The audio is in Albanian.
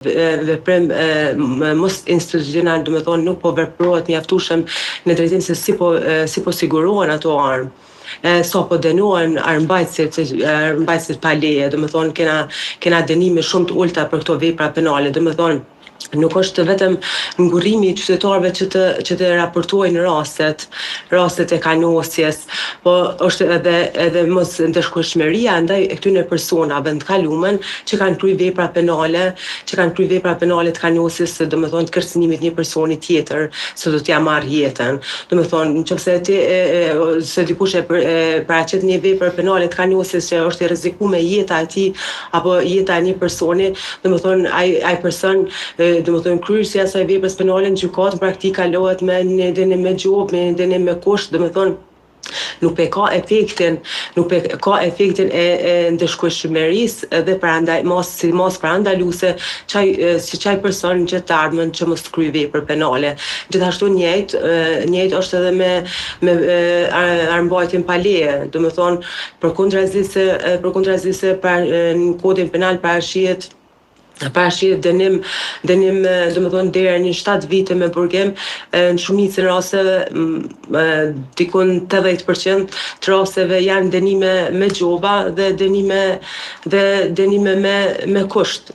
veprim mos institucional, do të thonë nuk po veprohet mjaftueshëm në drejtim se si po sigurohen ato armë. Sa po dënohen armbajtësit pa leje, do të thonë kena dënime shumë të ulta për këto vepra penale, do të thonë nuk është vetëm ngurrimi i qytetarëve që të raportojnë rastet e kanosjes, po është edhe mos ndeshkueshmëria ndaj këtyre personave të kalumen që kanë kryer vepra penale të kanosjes, domethënë të kërcënimit një personi tjetër se do t'ja marr jetën. Domethënë nëse se dikush e paraqet një vepër penale të kanosjes që është e rrezikuar jeta e tij apo jeta e një personi, domethënë ai person domethënë kryerja e asaj veprës penale në gjykatë në praktikë kalohet me një dënim me gjobë, me një dënim me kusht, domethënë nuk e ka efektin e ndeshkueshmërisë dhe prandaj mos parandaluese çaj person që të ardhmen që mos kryej vepër penale. Gjithashtu njëjtë është edhe me armbajtjen pa leje, domethënë përkundrazi se në kodin penal parashihet dënim domethënë deri në 7 vite me burgim, në shumicën e rasteve dikun 80% të rasteve janë dënime me gjoba dhe dënime me kusht.